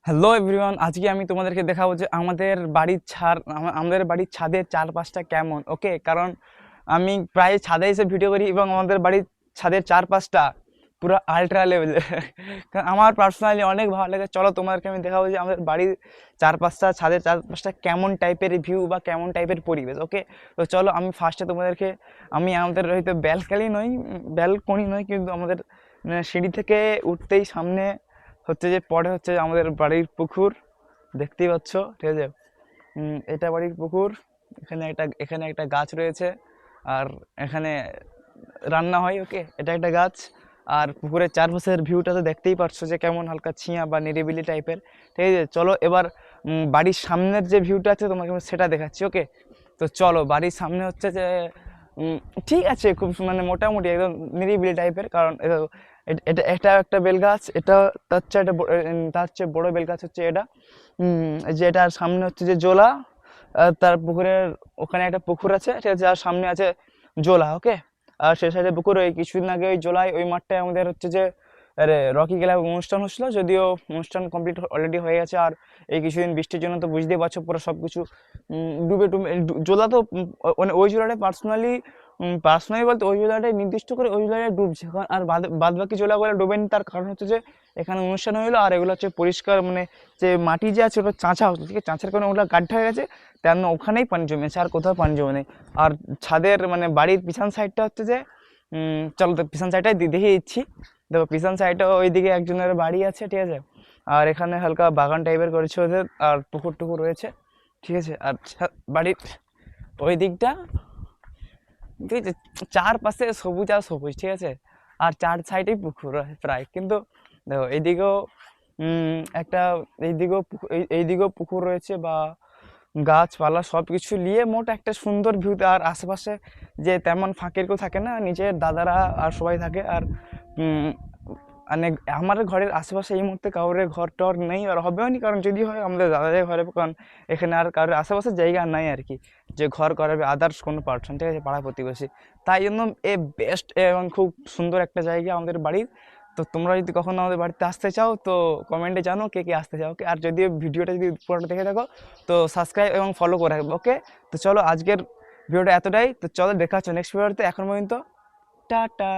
Hello everyone, আজকে আমি তোমাদেরকে দেখাবো যে আমাদের বাড়ির ছাদের চারপাশটা কেমন। ওকে, কারণ আমি প্রায় ছাদে এসে ভিডিও করি এবং আমাদের বাড়ির ছাদের চারপাশটা পুরো আল্ট্রা লেভেল। কারণ আমার পার্সোনালি অনেক ভালো লাগে। চলো তোমাদেরকে আমি দেখাবো যে আমাদের বাড়ির ছাদের চারপাশটা কেমন টাইপের ভিউ বা কেমন টাইপের পরিবেশ। ওকে, তো চলো আমি ফার্স্টে তোমাদেরকে আমাদের হয়তো ব্যালকনি নয়, কিন্তু আমাদের সিঁড়ি থেকে উঠতেই সামনে পরে হচ্ছে আমাদের বাড়ির পুকুর, দেখতেই পাচ্ছ। ঠিক আছে, এটা বাড়ির পুকুর। এখানে একটা গাছ রয়েছে, আর এখানে রান্না হয়। ওকে, এটা একটা গাছ। আর পুকুরের চারপাশের ভিউটা তো দেখতেই পাচ্ছ যে কেমন হালকা ছিয়া বা নিরিবিলি টাইপের। ঠিক আছে, চলো এবার বাড়ির সামনের যে ভিউটা আছে তোমাকে আমি সেটা দেখাচ্ছি। ওকে, তো চলো বাড়ির সামনে হচ্ছে যে ঠিক আছে, খুব মানে মোটামুটি একদম নিরিবিলি টাইপের। কারণ এটা একটা বেল গাছ, এটা তার চেয়ে বড় বেল গাছ হচ্ছে এটা। যে এটার সামনে হচ্ছে যে জোলা, তার পুকুরের ওখানে একটা পুকুর আছে, ঠিক আছে, আর সামনে আছে জোলা। ওকে, আর সে সাইডে পুকুর। ওই কিছুদিন আগে ওই জোলায় ওই মাঠটায় আমাদের হচ্ছে যে আরে রকি ক্লাব অনুষ্ঠান হচ্ছিল, যদিও অনুষ্ঠান কমপ্লিট অলরেডি হয়ে গেছে। আর এই কিছুদিন বৃষ্টির জন্য তো বুঝতেই পারছো পুরো সব কিছু ডুবে টুবে জোলা তো মানে ওই জোলাটা পার্সোনালি বলতে ওই জোলাটাই নির্দিষ্ট করে ওই জোলাটায় ডুবছে। কারণ আর বাদ বাকি জোলাগুলো ডুবেনি, তার কারণ হচ্ছে যে এখানে অনুষ্ঠান হইলো আর এগুলো হচ্ছে পরিষ্কার, মানে যে মাটি যে আছে ওটা চাঁচা হতো, ঠিক আছে, চাঁচার কারণে ওগুলো গাড্ডা হয়ে গেছে, তেমন ওখানেই পানি জমেছে, আর কোথাও পানি জমে নেই। আর ছাদের মানে বাড়ির পিছন সাইডটা হচ্ছে যে চলো তো পিছন সাইডটাই দেখিয়ে দিচ্ছি। দেখো পিছন সাইডটা ওইদিকে একজনের বাড়ি আছে, ঠিক আছে, আর এখানে হালকা বাগান টাইপের করেছে ওদের, আর পুকুর টুকুর রয়েছে। ঠিক আছে, আর বাড়ির ওই দিকটা ঠিক আছে, চারপাশে সবুজ আর সবুজ, ঠিক আছে, আর চার সাইডেই পুকুর প্রায়। কিন্তু দেখো এইদিকেও একটা এইদিকেও পুকুর রয়েছে বা গাছপালা সব কিছু নিয়ে মোট একটা সুন্দর ভিউ। আর আশেপাশে যে তেমন ফাঁকের কেউ থাকে না, নিজের দাদারা আর সবাই থাকে। আর মানে আমার ঘরের আশেপাশে এই মুহূর্তে কারোর ঘর টর নেই, আর হবেও নি, কারণ যদি হয় আমাদের দাদাদের ঘরে, কারণ এখানে আর কারোর আশেপাশে জায়গা নাই আর কি, যে ঘর করাবে আদার্স কোনো পার্সন, ঠিক আছে, পাড়া প্রতিবেশী। তাই জন্য বেস্ট এবং খুব সুন্দর একটা জায়গা আমাদের বাড়ির। তো তোমরা যদি কখনো আমাদের বাড়িতে আসতে চাও তো কমেন্টে জানো কে কে আসতে চাও। ওকে, আর যদি ভিডিওটা যদি পুরোটা দেখে থাকো তো সাবস্ক্রাইব এবং ফলো করে রাখবে। ওকে, তো চলো আজকের ভিডিওটা এতটাই। তো চলো দেখা হচ্ছে নেক্সট ভিডিওতে। এখন পর্যন্ত টাটা।